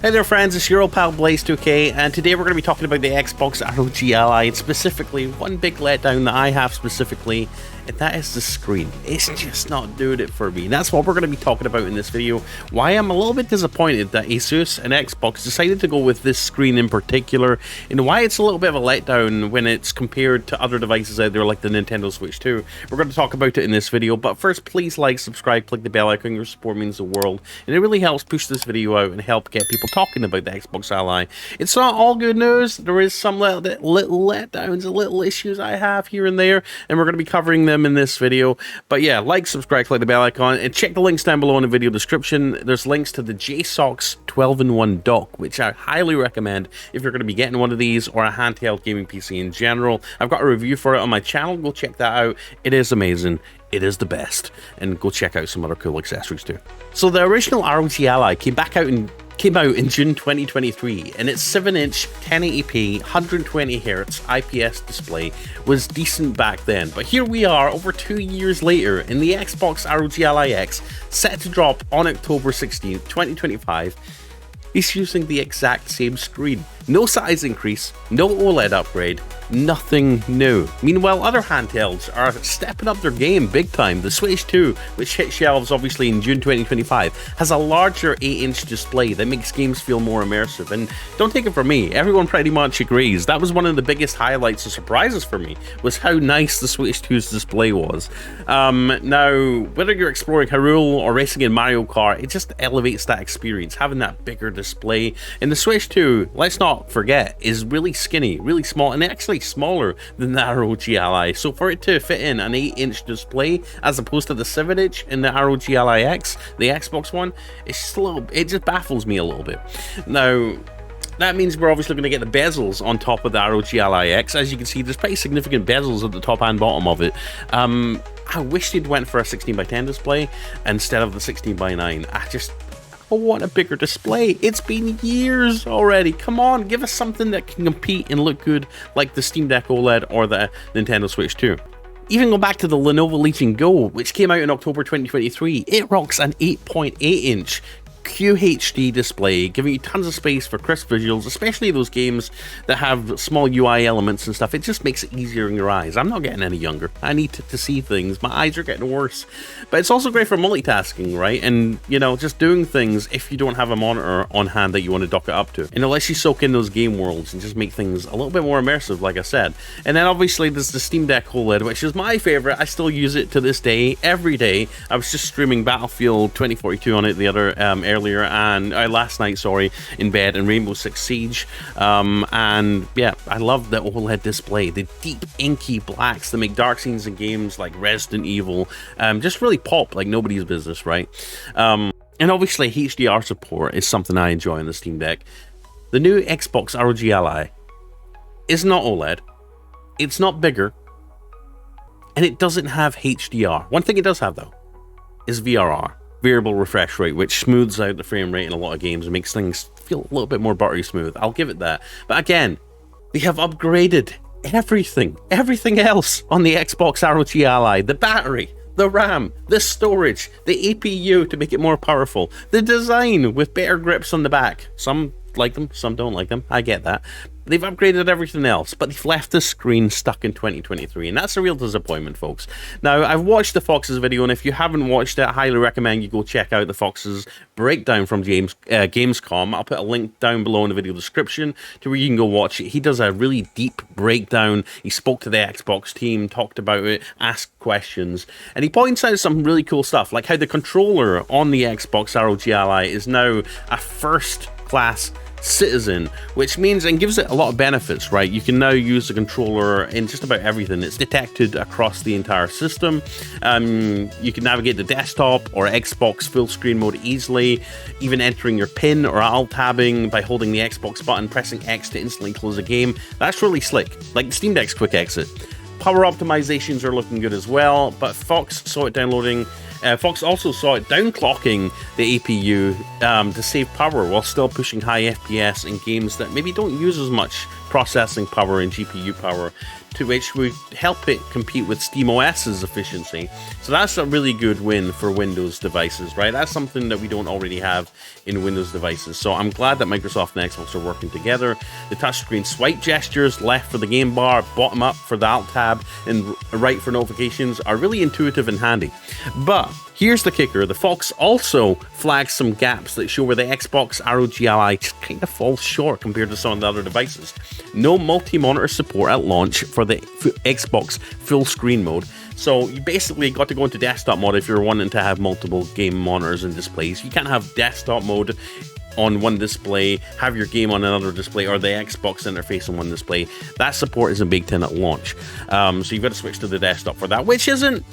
Hey there friends, it's your old pal Blaze2k, and today we're going to be talking about the Xbox ROG Ally, and specifically one big letdown that I have specifically, and that is the screen. It's just not doing it for me. And that's what we're going to be talking about in this video. Why I'm a little bit disappointed that Asus and Xbox decided to go with this screen in particular, and why it's a little bit of a letdown when it's compared to other devices out there like the Nintendo Switch 2. We're going to talk about it in this video, but first please like, subscribe, click the bell icon. Your support means the world, and it really helps push this video out and help get people talking about the Xbox Ally. It's not all good news. There is some little letdowns and little issues I have here and there, and we're going to be covering them in this video. But yeah, like, subscribe, click the bell icon, and check the links down below in the video description. There's links to the JSOX 12-in-1 dock, which I highly recommend if you're going to be getting one of these or a handheld gaming PC in general. I've got a review for it on my channel. Go check that out. It is amazing. It is the best. And go check out some other cool accessories too. So the original ROG Ally came out in June 2023, and its 7-inch 1080p 120Hz IPS display was decent back then. But here we are over 2 years later, and the Xbox ROG Ally X, set to drop on October 16th, 2025, is using the exact same screen. No size increase, no OLED upgrade, nothing new. Meanwhile, other handhelds are stepping up their game big time. The Switch 2, which hit shelves obviously in June 2025, has a larger 8-inch display that makes games feel more immersive. And don't take it from me, everyone pretty much agrees. That was one of the biggest highlights and surprises for me, was how nice the Switch 2's display was. Now, whether you're exploring Hyrule or racing in Mario Kart, it just elevates that experience, having that bigger display. And the Switch 2, let's not forget, is really skinny, really small, and actually smaller than the ROG Ally. So for it to fit in an 8-inch display as opposed to the 7-inch in the ROG Ally X, the Xbox one, it's just a little, it just baffles me a little bit. Now, that means we're obviously going to get the bezels on top of the ROG Ally X. As you can see, there's pretty significant bezels at the top and bottom of it. I wish they'd went for a 16:10 display instead of the 16:9. I want a bigger display. It's been years already. Come on, give us something that can compete and look good like the Steam Deck OLED or the Nintendo Switch 2. Even go back to the Lenovo Legion Go, which came out in October 2023. It rocks an 8.8-inch QHD display, giving you tons of space for crisp visuals, especially those games that have small UI elements and stuff. It just makes it easier in your eyes. I'm not getting any younger. I need to see things. My eyes are getting worse. But it's also great for multitasking, right? And, you know, just doing things if you don't have a monitor on hand that you want to dock it up to. And it lets you soak in those game worlds and just make things a little bit more immersive, like I said. And then obviously there's the Steam Deck OLED, which is my favorite. I still use it to this day, every day. I was just streaming Battlefield 2042 on it the other earlier, and last night, sorry, in bed, and Rainbow Six Siege. And yeah, I love the OLED display, the deep inky blacks that make dark scenes in games like Resident Evil just really pop like nobody's business, right? And obviously HDR support is something I enjoy on the Steam Deck. The new Xbox ROG Ally is not OLED, it's not bigger, and it doesn't have HDR. One thing it does have though is VRR, variable refresh rate, which smooths out the frame rate in a lot of games and makes things feel a little bit more buttery smooth. I'll give it that. But again, they have upgraded everything else on the Xbox ROG Ally. The battery, the RAM, the storage, the APU to make it more powerful, the design with better grips on the back. Some like them, some don't like them. I get that. They've upgraded everything else, but they've left the screen stuck in 2023, and that's a real disappointment, folks. Now, I've watched the Fox's video, and if you haven't watched it, I highly recommend you go check out the Fox's breakdown from Gamescom. I'll put a link down below in the video description to where you can go watch it. He does a really deep breakdown. He spoke to the Xbox team, talked about it, asked questions, and he points out some really cool stuff, like how the controller on the Xbox ROG Ally is now a first-class citizen, which means and gives it a lot of benefits, right? You can now use the controller in just about everything. It's detected across the entire system. You can navigate the desktop or Xbox full screen mode easily, even entering your PIN or alt tabbing by holding the Xbox button, pressing X to instantly close a game. That's really slick, like the Steam Deck's quick exit. Power optimizations are looking good as well, but Fox saw it downloading Fox also saw it downclocking the APU to save power while still pushing high FPS in games that maybe don't use as much processing power and GPU power, to which would help it compete with SteamOS's efficiency. So that's a really good win for Windows devices, right? That's something that we don't already have in Windows devices. So I'm glad that Microsoft and Xbox are working together. The touchscreen swipe gestures, left for the game bar, bottom up for the Alt tab, and right for notifications are really intuitive and handy. But here's the kicker. The Fox also flags some gaps that show where the Xbox ROG Ally just kind of falls short compared to some of the other devices. No multi-monitor support at launch for the Xbox full screen mode. So you basically got to go into desktop mode if you're wanting to have multiple game monitors and displays. You can't have desktop mode on one display, have your game on another display, or the Xbox interface on one display. That support isn't baked in at launch. So you've got to switch to the desktop for that, which isn't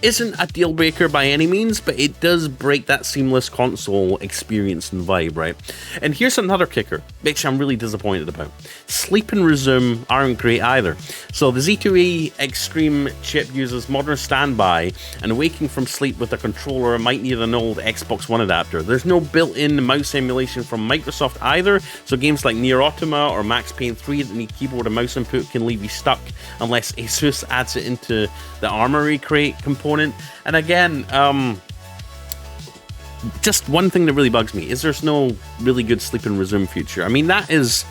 a deal breaker by any means, but it does break that seamless console experience and vibe, right? And here's another kicker, which I'm really disappointed about. Sleep and resume aren't great either. So the Z2E Extreme chip uses modern standby, and waking from sleep with a controller might need an old Xbox One adapter. There's no built-in mouse emulation from Microsoft either, so games like Nier Automata or Max Payne 3 that need keyboard and mouse input can leave you stuck unless Asus adds it into the Armory Crate component. And again, just one thing that really bugs me is there's no really good sleep and resume feature. I mean, that is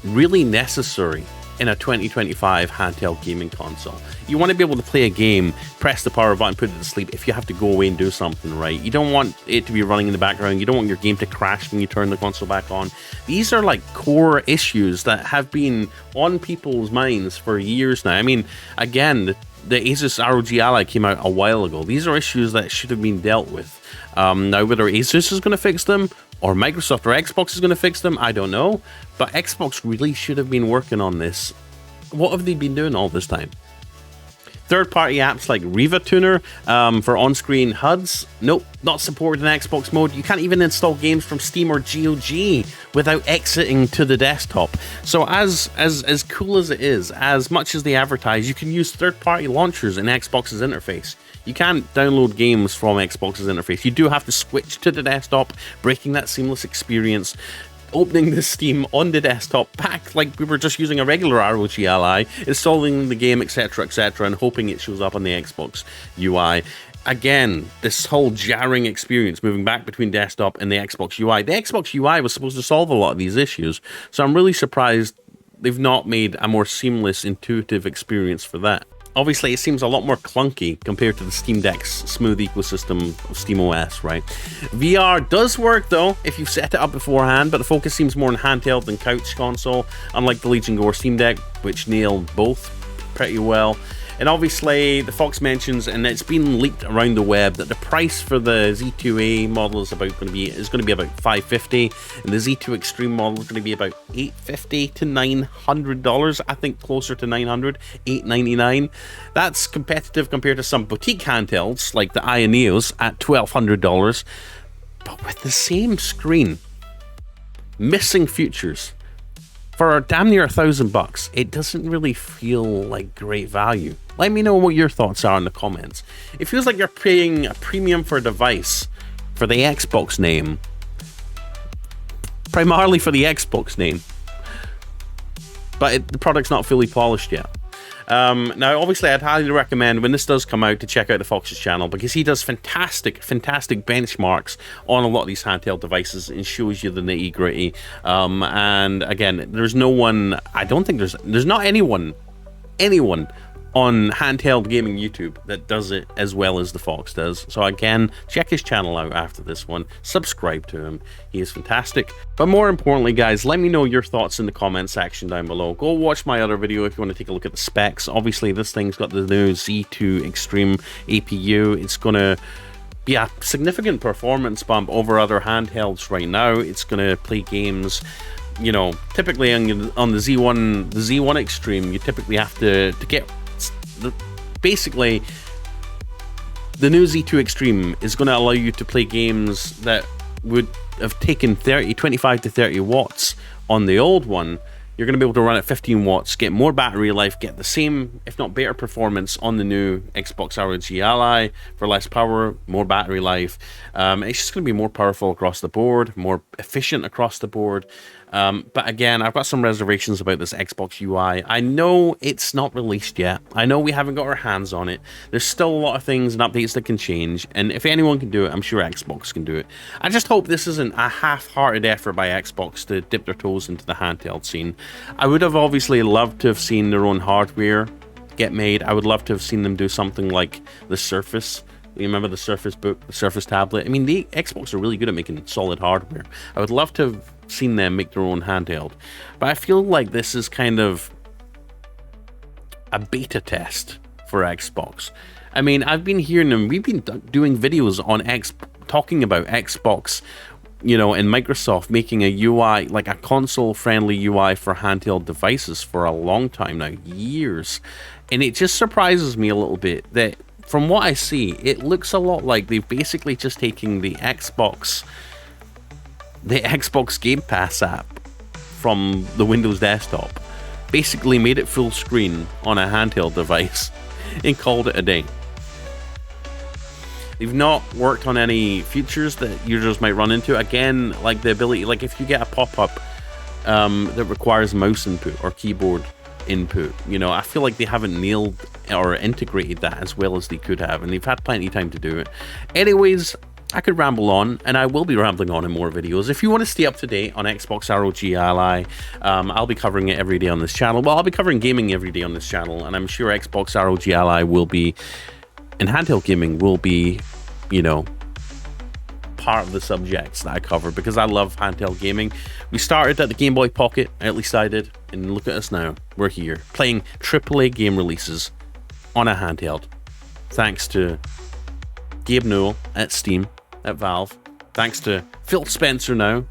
really necessary in a 2025 handheld gaming console. You want to be able to play a game, press the power button, put it to sleep if you have to go away and do something, right? You don't want it to be running in the background. You don't want your game to crash when you turn the console back on. These are like core issues that have been on people's minds for years now. I mean, again, the Asus ROG Ally came out a while ago. These are issues that should have been dealt with. Now, whether Asus is going to fix them, or Microsoft or Xbox is going to fix them, I don't know. But Xbox really should have been working on this. What have they been doing all this time? Third-party apps like Riva Tuner for on-screen HUDs, nope, not supported in Xbox mode. You can't even install games from Steam or GOG without exiting to the desktop. So as cool as it is, as much as they advertise, you can use third-party launchers in Xbox's interface. You can't download games from Xbox's interface. You do have to switch to the desktop, breaking that seamless experience, opening the Steam on the desktop back like we were just using a regular ROG Ally, installing the game, etc., and hoping it shows up on the Xbox UI. Again, this whole jarring experience moving back between desktop and the Xbox UI. The Xbox UI was supposed to solve a lot of these issues, so I'm really surprised they've not made a more seamless, intuitive experience for that. Obviously, it seems a lot more clunky compared to the Steam Deck's smooth ecosystem of SteamOS, right? VR does work, though, if you've set it up beforehand, but the focus seems more on handheld than couch console, unlike the Legion Go or Steam Deck, which nailed both pretty well. And obviously, the Fox mentions, and it's been leaked around the web, that the price for the Z2A model is going to be about $550, and the Z2 Extreme model is going to be about $850 to $900. I think closer to $900, $899. That's competitive compared to some boutique handhelds like the Ioneos at $1,200, but with the same screen, missing features. For damn near $1,000, it doesn't really feel like great value. Let me know what your thoughts are in the comments. It feels like you're paying a premium for a device for the Xbox name. Primarily for the Xbox name. But the product's not fully polished yet. Now, obviously, I'd highly recommend when this does come out to check out the Fox's channel, because he does fantastic benchmarks on a lot of these handheld devices and shows you the nitty gritty. And again, there's no one, I don't think there's not anyone on handheld gaming YouTube that does it as well as the Fox does. So again, check his channel out after this one, subscribe to him, he is fantastic. But more importantly, guys, let me know your thoughts in the comment section down below. Go watch my other video if you want to take a look at the specs. Obviously, this thing's got the new Z2 Extreme APU. It's gonna be a significant performance bump over other handhelds right now. It's gonna play games, you know, typically on the Z1 Extreme, you typically have to get basically the new Z2 Extreme is going to allow you to play games that would have taken 25 to 30 watts on the old one you're going to be able to run at 15 watts, get more battery life, get the same, if not better performance on the new Xbox ROG Ally for less power, more battery life. It's just going to be more powerful across the board, more efficient across the board. But again, I've got some reservations about this Xbox UI. I know it's not released yet. I know we haven't got our hands on it. There's still a lot of things and updates that can change. And if anyone can do it, I'm sure Xbox can do it. I just hope this isn't a half-hearted effort by Xbox to dip their toes into the handheld scene. I would have obviously loved to have seen their own hardware get made. I would love to have seen them do something like the Surface. You remember the Surface Book, the Surface tablet? I mean, the Xbox are really good at making solid hardware. I would love to have seen them make their own handheld. But I feel like this is kind of a beta test for Xbox. I mean, I've been hearing them, we've been doing videos on talking about Xbox, you know, and Microsoft making a UI, like a console-friendly UI for handheld devices for a long time now, years. And it just surprises me a little bit that from what I see, it looks a lot like they've basically just taken the Xbox Game Pass app from the Windows desktop, basically made it full screen on a handheld device and called it a day. They've not worked on any features that users might run into. Again, like the ability, like if you get a pop-up that requires mouse input or keyboard input, you know, I feel like they haven't nailed or integrated that as well as they could have, and they've had plenty of time to do it. Anyways, I could ramble on, and I will be rambling on in more videos. If you want to stay up to date on Xbox ROG Ally, I'll be covering it every day on this channel. Well, I'll be covering gaming every day on this channel, and I'm sure Xbox ROG Ally will be, and handheld gaming will be, you know, part of the subjects that I cover, because I love handheld gaming. We started at the Game Boy Pocket, at least I did, and look at us now. We're here, playing AAA game releases on a handheld, thanks to Gabe Newell at Steam, at Valve, thanks to Phil Spencer now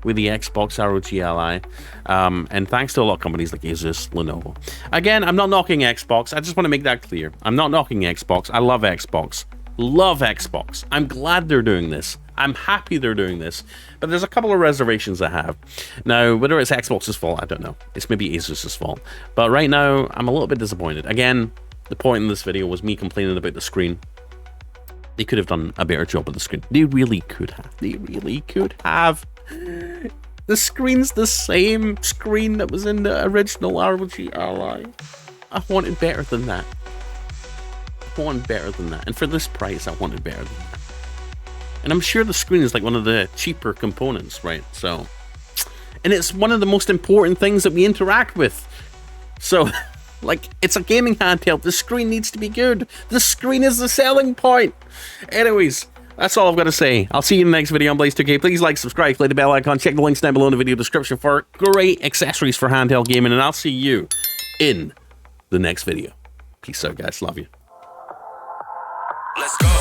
with the Xbox ROG Ally, and thanks to a lot of companies like Asus, Lenovo. Again, I'm not knocking Xbox. I just want to make that clear. I'm not knocking Xbox. I love Xbox. Love Xbox. I'm glad they're doing this. I'm happy they're doing this. But there's a couple of reservations I have. Now, whether it's Xbox's fault, I don't know. It's maybe Asus's fault. But right now, I'm a little bit disappointed. Again, the point in this video was me complaining about the screen. They could have done a better job of the screen. They really could have. They really could have. The screen's the same screen that was in the original ROG Ally. I wanted better than that. I wanted better than that. And for this price, I wanted better than that. And I'm sure the screen is like one of the cheaper components, right? So, and it's one of the most important things that we interact with. So, like, it's a gaming handheld. The screen needs to be good. The screen is the selling point. Anyways, that's all I've got to say. I'll see you in the next video on Blaze2K. Please like, subscribe, click the bell icon, check the links down below in the video description for great accessories for handheld gaming, and I'll see you in the next video. Peace out, guys. Love you. Let's go.